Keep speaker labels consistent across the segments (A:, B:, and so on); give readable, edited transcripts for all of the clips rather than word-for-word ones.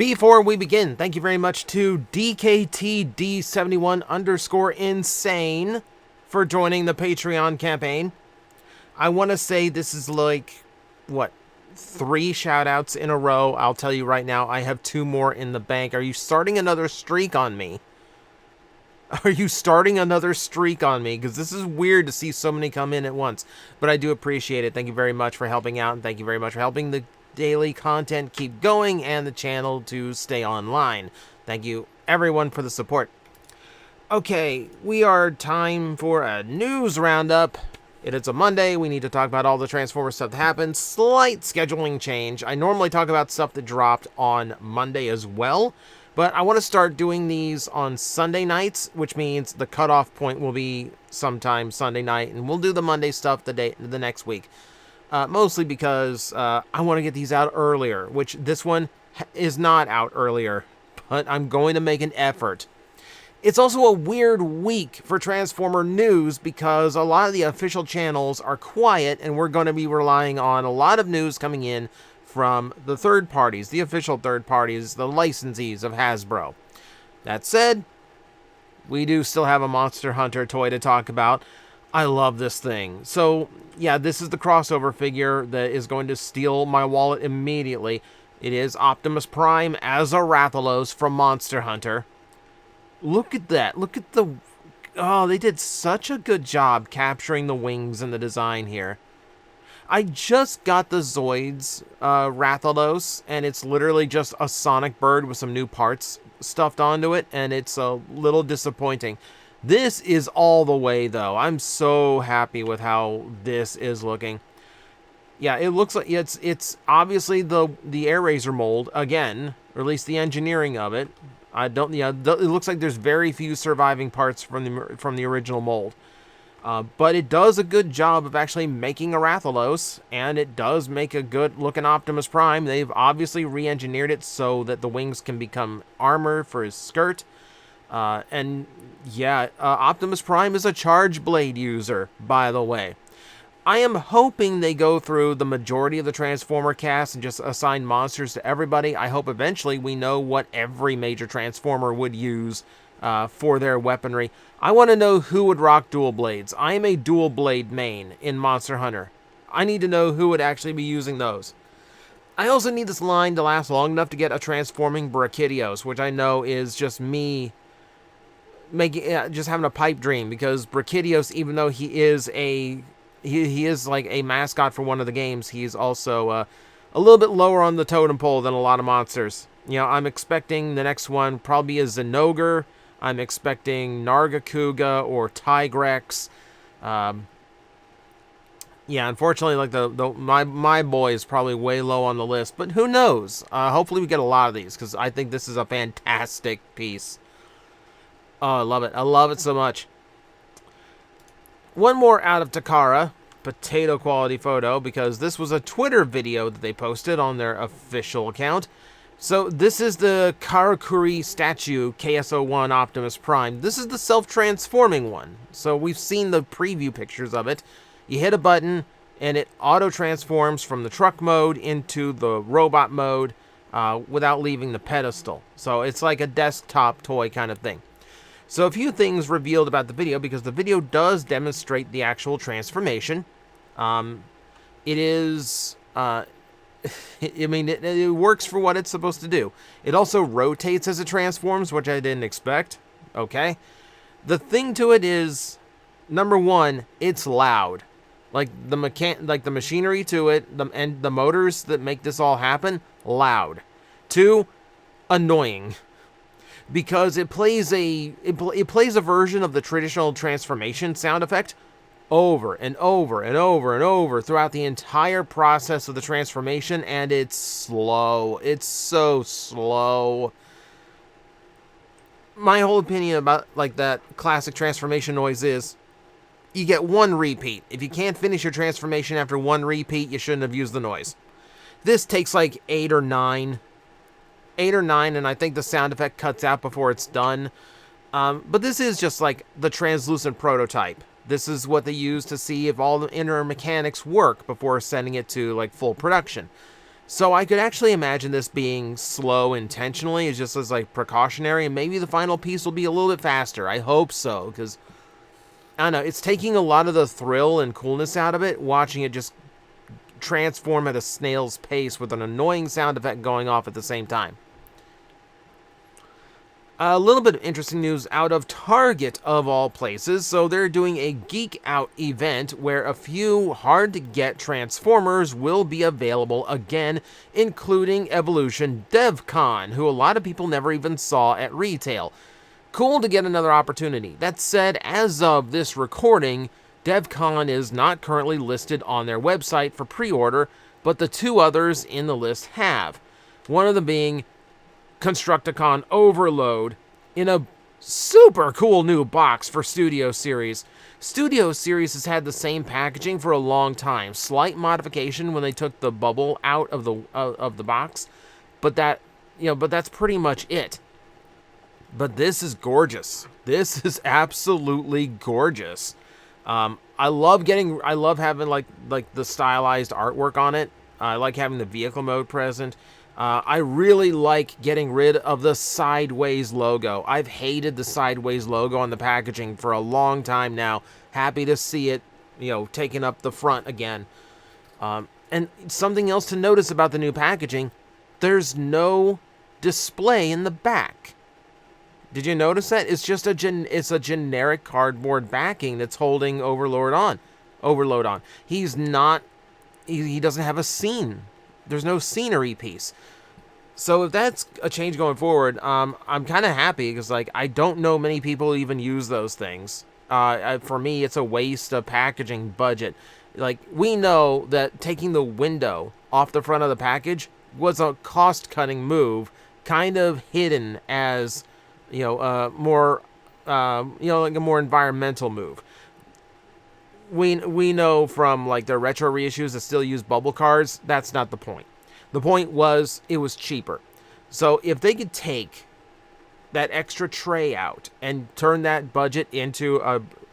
A: Before we begin, thank you very much to DKTD71_insane for joining the Patreon campaign. I want to say this is like, what, 3 shout-outs in a row. I'll tell you right now, I have 2 more in the bank. Are you starting another streak on me? Are you starting another streak on me? Because this is weird to see so many come in at once. But I do appreciate it. Thank you very much for helping out, and thank you very much for helping the daily content keep going and the channel to stay online. Thank you, everyone, for the support. Okay, we are time for a news roundup. It is a Monday. We need to talk about all the Transformers stuff that happened. Slight scheduling change. I normally talk about stuff that dropped on Monday as well, but I want to start doing these on Sunday nights, which means the cutoff point will be sometime Sunday night, and we'll do the Monday stuff the next week. Mostly because I want to get these out earlier, which this one is not out earlier, but I'm going to make an effort. It's also a weird week for Transformer news because a lot of the official channels are quiet, and we're going to be relying on a lot of news coming in from the third parties, the official third parties, the licensees of Hasbro. That said, we do still have a Monster Hunter toy to talk about. I love this thing. So, yeah, this is the crossover figure that is going to steal my wallet immediately. It is Optimus Prime as a Rathalos from Monster Hunter. Look at that. Look at the... Oh, they did such a good job capturing the wings and the design here. I just got the Zoids Rathalos, and it's literally just a sonic bird with some new parts stuffed onto it, and it's a little disappointing. This is all the way, though. I'm so happy with how this is looking. Yeah, it looks like it's obviously the AirRaiser mold again, or at least the engineering of it. It looks like there's very few surviving parts from the original mold. But it does a good job of actually making a Rathalos, and it does make a good-looking Optimus Prime. They've obviously re-engineered it so that the wings can become armor for his skirt. And yeah, Optimus Prime is a Charge Blade user, by the way. I am hoping they go through the majority of the Transformer cast and just assign monsters to everybody. I hope eventually we know what every major Transformer would use for their weaponry. I want to know who would rock dual blades. I am a dual blade main in Monster Hunter. I need to know who would actually be using those. I also need this line to last long enough to get a transforming Brachydios, which I know is just me just having a pipe dream, because Brachydios, even though he is like a mascot for one of the games, he's also a little bit lower on the totem pole than a lot of monsters. You know, I'm expecting the next one probably is Zenogre. I'm expecting Nargacuga or Tigrex. Yeah, unfortunately, like my boy is probably way low on the list, but who knows? Hopefully we get a lot of these, because I think this is a fantastic piece. Oh, I love it. I love it so much. One more out of Takara. Potato quality photo, because this was a Twitter video that they posted on their official account. So this is the Karakuri statue KS01 Optimus Prime. This is the self-transforming one. So we've seen the preview pictures of it. You hit a button and it auto-transforms from the truck mode into the robot mode without leaving the pedestal. So it's like a desktop toy kind of thing. So a few things revealed about the video, because the video does demonstrate the actual transformation. It is, I mean, it works for what it's supposed to do. It also rotates as it transforms, which I didn't expect. Okay. The thing to it is, number one, it's loud. Like the machinery to it, and the motors that make this all happen, loud. 2, annoying. Because it plays a version of the traditional transformation sound effect over and over and over and over throughout the entire process of the transformation, and it's slow. It's so slow. My whole opinion about like that classic transformation noise is you get one repeat. If you can't finish your transformation after one repeat, you shouldn't have used the noise. This takes like 8 or 9, and I think the sound effect cuts out before it's done. But this is just like the translucent prototype. This is what they use to see if all the inner mechanics work before sending it to like full production. So I could actually imagine this being slow intentionally, it's just as like precautionary, and maybe the final piece will be a little bit faster. I hope so, because I don't know, it's taking a lot of the thrill and coolness out of it, watching it just transform at a snail's pace with an annoying sound effect going off at the same time. A little bit of interesting news out of Target, of all places. So they're doing a Geek Out event where a few hard-to-get Transformers will be available again, including Evolution DevCon, who a lot of people never even saw at retail. Cool to get another opportunity. That said, as of this recording, DevCon is not currently listed on their website for pre-order, but the two others in the list have. One of them being Constructicon Overload in a super cool new box for Studio Series. Studio Series has had the same packaging for a long time. Slight modification when they took the bubble out of the box, but that's pretty much it. But this is gorgeous. This is absolutely gorgeous. I love having like the stylized artwork on it. I like having the vehicle mode present. I really like getting rid of the sideways logo. I've hated the sideways logo on the packaging for a long time now. Happy to see it, taking up the front again. And something else to notice about the new packaging, there's no display in the back. Did you notice that? It's just it's a generic cardboard backing that's holding Overload on. He doesn't have a scene. There's no scenery piece. So if that's a change going forward, I'm kind of happy because I don't know many people even use those things. For me, it's a waste of packaging budget. We know that taking the window off the front of the package was a cost-cutting move, kind of hidden as a more environmental move. We know from their retro reissues that still use bubble cards, that's not the point. The point was it was cheaper. So if they could take that extra tray out and turn that budget into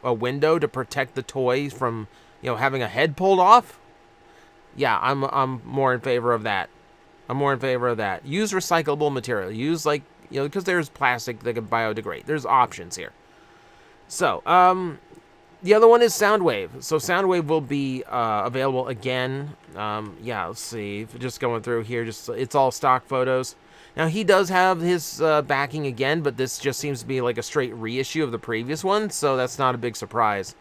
A: a window to protect the toys from having a head pulled off, yeah, I'm more in favor of that. Use recyclable material. Use because there's plastic that can biodegrade. There's options here. So, the other one is Soundwave. So Soundwave will be available again. Let's see. Just going through here, it's all stock photos. Now, he does have his backing again, but this just seems to be a straight reissue of the previous one, so that's not a big surprise.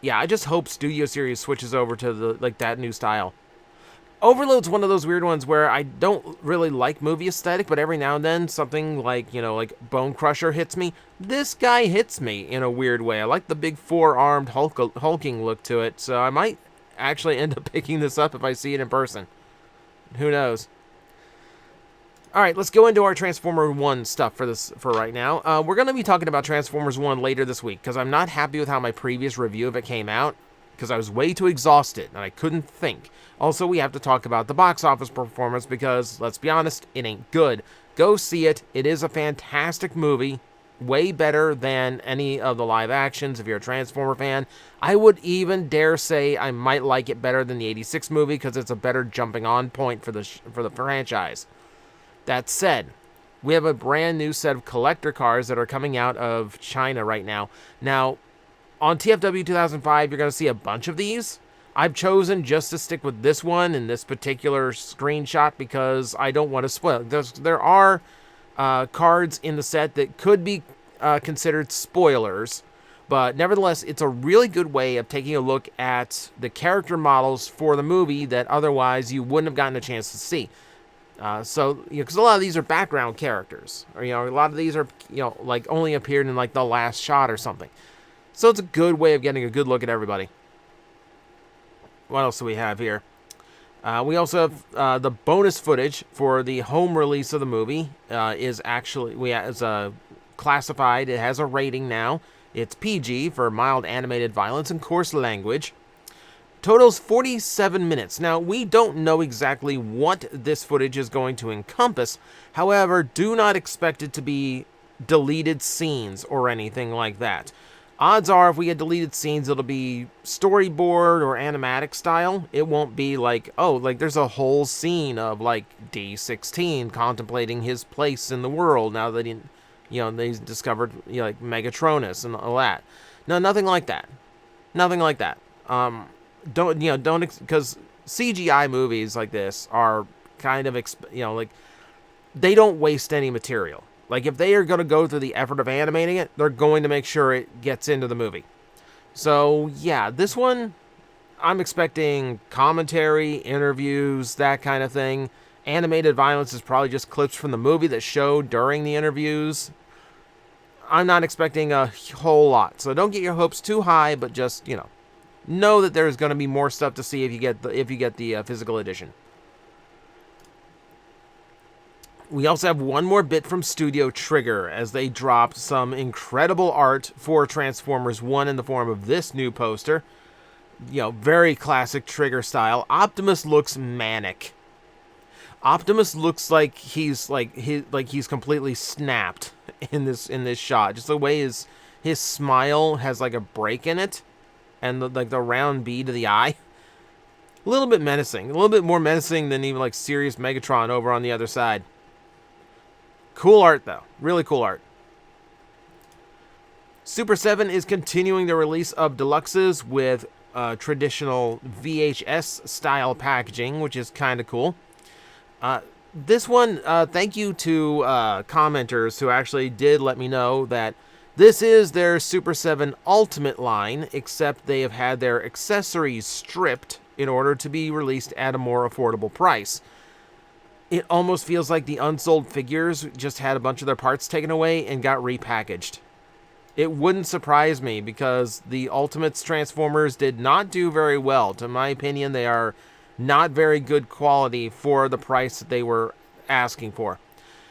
A: Yeah, I just hope Studio Series switches over to that new style. Overload's one of those weird ones where I don't really like movie aesthetic, but every now and then something like Bone Crusher hits me. This guy hits me in a weird way. I like the big four-armed hulking look to it, so I might actually end up picking this up if I see it in person. Who knows? All right, let's go into our Transformer 1 stuff for right now. We're going to be talking about Transformers 1 later this week because I'm not happy with how my previous review of it came out because I was way too exhausted and I couldn't think. Also, we have to talk about the box office performance because, let's be honest, it ain't good. Go see it. It is a fantastic movie. Way better than any of the live actions if you're a Transformer fan. I would even dare say I might like it better than the 86 movie because it's a better jumping on point for the franchise. That said, we have a brand new set of collector cars that are coming out of China right now. Now, on TFW 2005, you're going to see a bunch of these. I've chosen just to stick with this one in this particular screenshot because I don't want to spoil it. There are cards in the set that could be considered spoilers, but nevertheless, it's a really good way of taking a look at the character models for the movie that otherwise you wouldn't have gotten a chance to see. Because a lot of these are background characters, or a lot of these are only appeared in the last shot or something. So it's a good way of getting a good look at everybody. What else do we have here? We also have the bonus footage for the home release of the movie is classified. It has a rating now. It's PG for mild animated violence and coarse language. Totals 47 minutes. Now, we don't know exactly what this footage is going to encompass. However, do not expect it to be deleted scenes or anything like that. Odds are if we get deleted scenes, it'll be storyboard or animatic style. It won't be like, oh, like there's a whole scene of like D16 contemplating his place in the world now that they discovered like Megatronus and all that. No, nothing like that. Nothing like that. Don't because CGI movies like this are kind of like they don't waste any material. Like, if they are going to go through the effort of animating it, they're going to make sure it gets into the movie. So, yeah, this one, I'm expecting commentary, interviews, that kind of thing. Animated violence is probably just clips from the movie that showed during the interviews. I'm not expecting a whole lot. So don't get your hopes too high, but just, know that there's going to be more stuff to see if you get the physical edition. We also have one more bit from Studio Trigger as they dropped some incredible art for Transformers 1 in the form of this new poster. Very classic Trigger style. Optimus looks manic. Optimus looks like he's completely snapped in this shot. Just the way his smile has like a break in it, and the round bead of the eye. A little bit menacing. A little bit more menacing than even like Serious Megatron over on the other side. Cool art, though. Really cool art. Super 7 is continuing the release of deluxes with traditional VHS-style packaging, which is kind of cool. This one, thank you to commenters who actually did let me know that this is their Super 7 Ultimate line, except they have had their accessories stripped in order to be released at a more affordable price. It almost feels like the unsold figures just had a bunch of their parts taken away and got repackaged. It wouldn't surprise me because the Ultimates Transformers did not do very well. To my opinion, they are not very good quality for the price that they were asking for.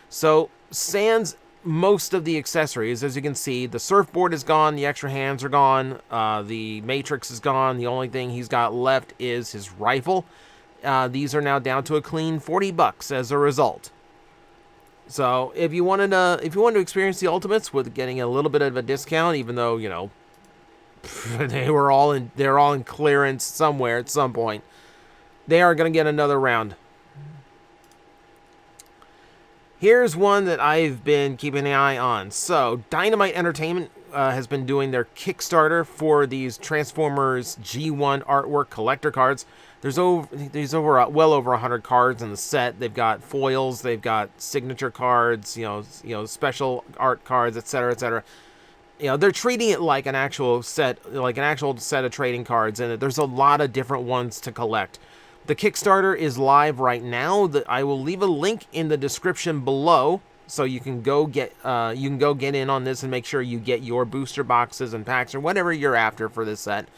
A: So, sans most of the accessories, as you can see, the surfboard is gone, the extra hands are gone, the Matrix is gone, the only thing he's got left is his rifle. These are now down to a clean $40 as a result. So if you wanted to experience the Ultimates with getting a little bit of a discount, even though they're all in clearance somewhere at some point, they are going to get another round. Here's one that I've been keeping an eye on. So Dynamite Entertainment has been doing their Kickstarter for these Transformers G1 artwork collector cards. There's well over 100 cards in the set. They've got foils, they've got signature cards, special art cards, etc., etc. They're treating it like an actual set of trading cards, and there's a lot of different ones to collect. The Kickstarter is live right now. I will leave a link in the description below, so you can go get in on this and make sure you get your booster boxes and packs or whatever you're after for this set.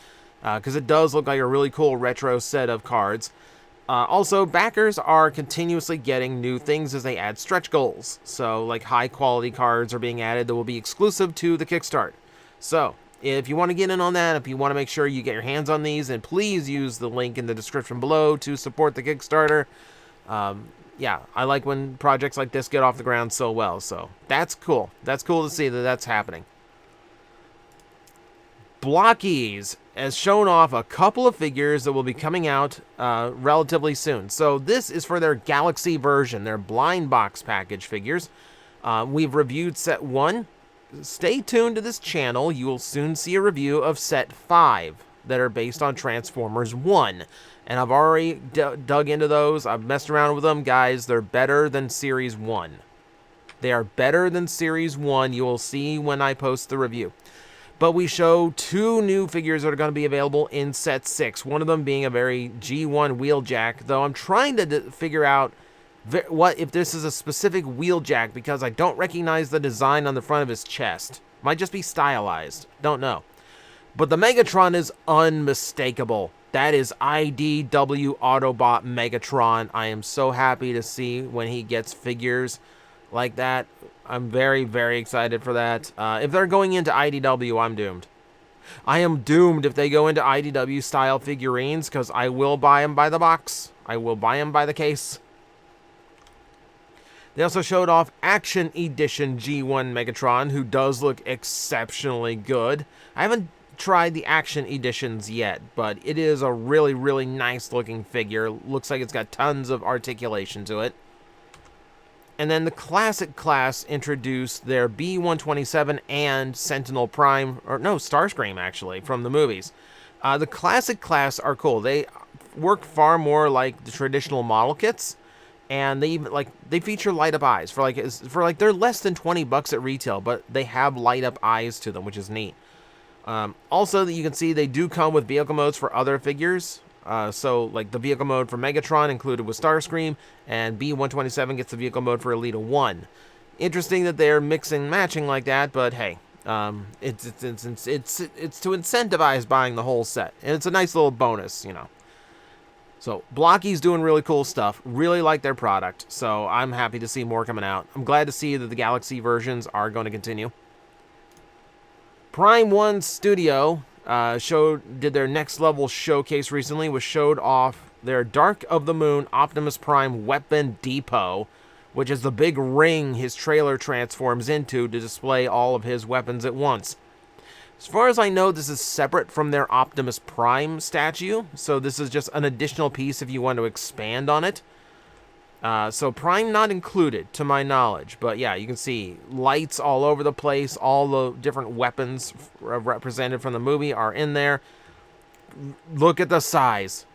A: Because it does look like a really cool retro set of cards. Also, backers are continuously getting new things as they add stretch goals. So, like high-quality cards are being added that will be exclusive to the Kickstart. So, if you want to get in on that, if you want to make sure you get your hands on these, and please use the link in the description below to support the Kickstarter. Yeah, I like when projects like this get off the ground so well. So, that's cool. That's cool to see that that's happening. Blockies has shown off a couple of figures that will be coming out relatively soon. So this is for their Galaxy version, their blind box package figures. We've reviewed set 1. Stay tuned to this channel. You will soon see a review of set 5 that are based on Transformers 1. And I've already dug into those. I've messed around with them. Guys, they're better than Series 1. They are better than Series 1. You will see when I post the review. But we show 2 new figures that are going to be available in set 6. One of them being a very G1 Wheeljack, though I'm trying to figure out what if this is a specific Wheeljack because I don't recognize the design on the front of his chest. Might just be stylized. Don't know. But the Megatron is unmistakable. That is IDW Autobot Megatron. I am so happy to see when he gets figures like that. I'm very, very excited for that. If they're going into IDW, I'm doomed. I am doomed if they go into IDW-style figurines, because I will buy them by the box. I will buy them by the case. They also showed off Action Edition G1 Megatron, who does look exceptionally good. I haven't tried the Action Editions yet, but it is a really, really nice looking figure. Looks like it's got tons of articulation to it. And then the Classic class introduced their B-127 and Sentinel Prime, or no, Starscream actually, from the movies. The Classic class are cool. They work far more like the traditional model kits, and they even they feature light up eyes for they're less than $20 at retail, but they have light up eyes to them, which is neat. Also, that you can see they do come with vehicle modes for other figures. So, like the vehicle mode for Megatron included with Starscream, and B-127 gets the vehicle mode for Elita 1. Interesting that they're mixing and matching like that, but hey, it's to incentivize buying the whole set, and it's a nice little bonus, you know. So, Blocky's doing really cool stuff. Really like their product, so I'm happy to see more coming out. I'm glad to see that the Galaxy versions are going to continue. Prime 1 Studio did their next level showcase recently, which showed off their Dark of the Moon Optimus Prime Weapon Depot, which is the big ring his trailer transforms into to display all of his weapons at once. As far as I know, this is separate from their Optimus Prime statue, so this is just an additional piece if you want to expand on it. So Prime not included, to my knowledge, but yeah, you can see lights all over the place. All the different weapons represented from the movie are in there. Look at the size.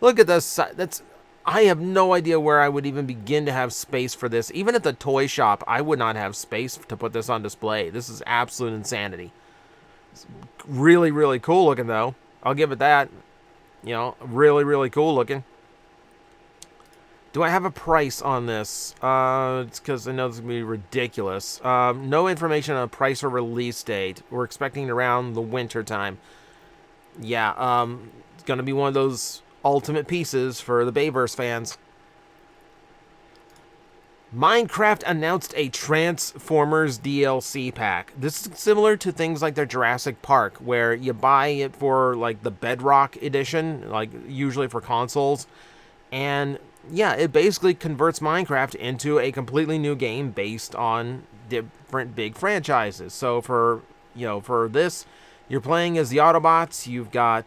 A: Look at the size. I have no idea where I would even begin to have space for this. Even at the toy shop, I would not have space to put this on display. This is absolute insanity. It's really, really cool looking, though. I'll give it that. You know, really, really cool looking. Do I have a price on this? It's because I know this is going to be ridiculous. No information on a price or release date. We're expecting it around the winter time. Yeah, it's going to be one of those ultimate pieces for the Bayverse fans. Minecraft announced a Transformers DLC pack. This is similar to things like their Jurassic Park, where you buy it for like the Bedrock edition, like usually for consoles, and yeah, it basically converts Minecraft into a completely new game based on different big franchises. So for this, you're playing as the Autobots. You've got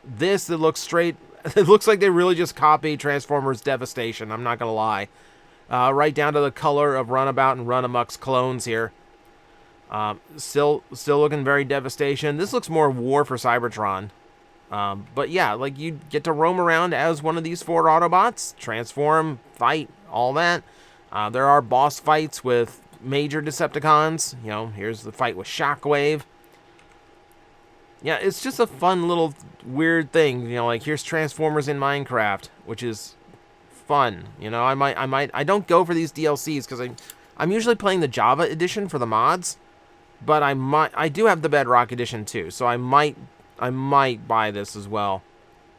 A: this that looks straight. It looks like they really just copied Transformers Devastation. I'm not gonna lie, right down to the color of Runabout and Runamuck's clones here. Still looking very Devastation. This looks more War for Cybertron. But yeah, like you get to roam around as one of these 4 Autobots, transform, fight, all that. There are boss fights with major Decepticons. You know, here's the fight with Shockwave. Yeah, it's just a fun little weird thing. You know, like here's Transformers in Minecraft, which is fun. You know, I don't go for these DLCs because I'm usually playing the Java edition for the mods, but I do have the Bedrock edition too, so I might buy this as well,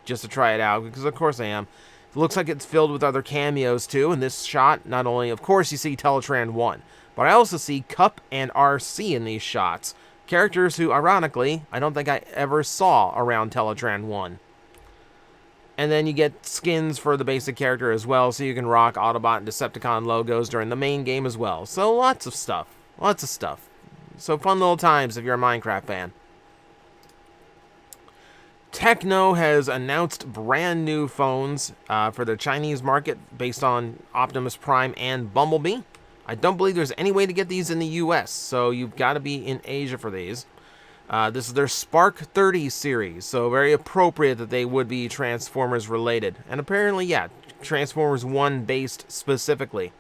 A: just to try it out, because of course I am. It looks like it's filled with other cameos too. In this shot, not only, of course, you see Teletran 1, but I also see Cup and RC in these shots. Characters who, ironically, I don't think I ever saw around Teletran 1. And then you get skins for the basic character as well, so you can rock Autobot and Decepticon logos during the main game as well. So lots of stuff. Lots of stuff. So fun little times if you're a Minecraft fan. Tecno has announced brand new phones for the Chinese market based on Optimus Prime and Bumblebee. I don't believe there's any way to get these in the US, so you've got to be in Asia for these. This is their Spark 30 series, so very appropriate that they would be Transformers related. And apparently, yeah, Transformers 1 based specifically.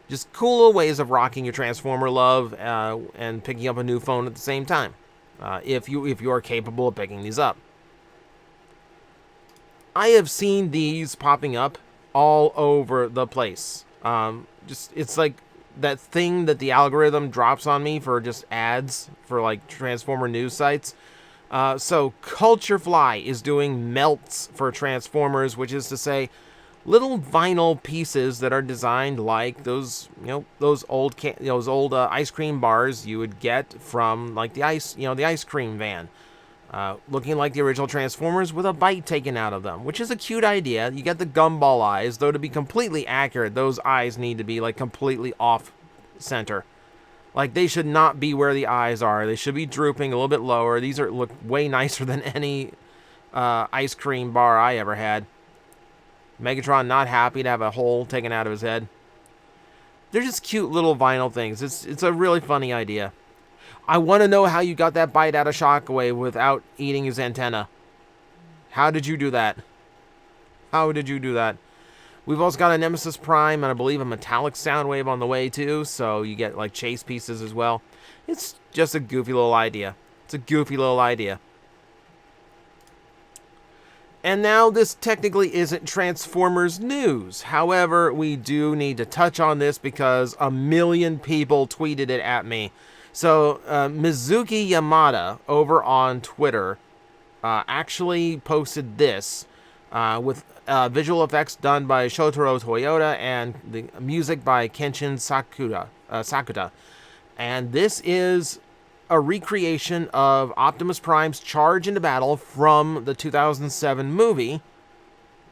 A: Just cool little ways of rocking your Transformer love and picking up a new phone at the same time, if you are capable of picking these up. I have seen these popping up all over the place. It's like that thing that the algorithm drops on me for just ads for like Transformer news sites. So Culturefly is doing melts for Transformers, which is to say little vinyl pieces that are designed like those old ice cream bars you would get from like the ice cream van. looking like the original Transformers with a bite taken out of them, which is a cute idea. You get the gumball eyes, though to be completely accurate, those eyes need to be like completely off center. Like, they should not be where the eyes are. They should be drooping a little bit lower. These look way nicer than any ice cream bar I ever had. Megatron not happy to have a hole taken out of his head. They're just cute little vinyl things. It's a really funny idea. I want to know how you got that bite out of Shockwave without eating his antenna. How did you do that? How did you do that? We've also got a Nemesis Prime and I believe a metallic Soundwave on the way too, so you get like chase pieces as well. It's just a goofy little idea. It's a goofy little idea. And now this technically isn't Transformers news. However, we do need to touch on this because a million people tweeted it at me. So Mizuki Yamada over on Twitter actually posted this with visual effects done by Shotaro Toyota and the music by Kenshin Sakuta. And this is a recreation of Optimus Prime's charge into battle from the 2007 movie,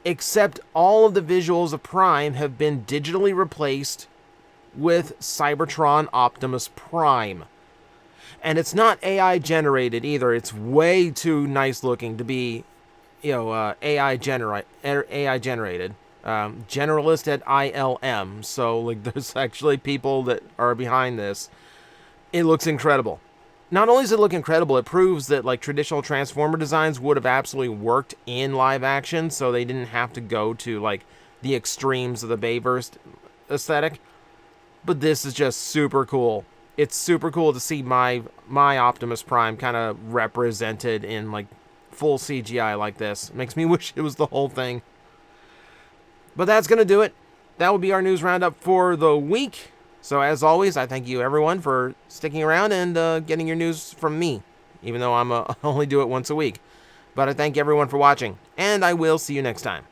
A: except all of the visuals of Prime have been digitally replaced with Cybertron Optimus Prime. And it's not AI generated either. It's way too nice looking to be, AI generated. Generalist at ILM. So like, there's actually people that are behind this. It looks incredible. Not only does it look incredible, it proves that like traditional Transformer designs would have absolutely worked in live action, so they didn't have to go to like the extremes of the Bayverse aesthetic. But this is just super cool. It's super cool to see my Optimus Prime kind of represented in like full CGI like this. Makes me wish it was the whole thing. But that's going to do it. That will be our news roundup for the week. So as always, I thank you everyone for sticking around and getting your news from me, even though I only do it once a week. But I thank everyone for watching, and I will see you next time.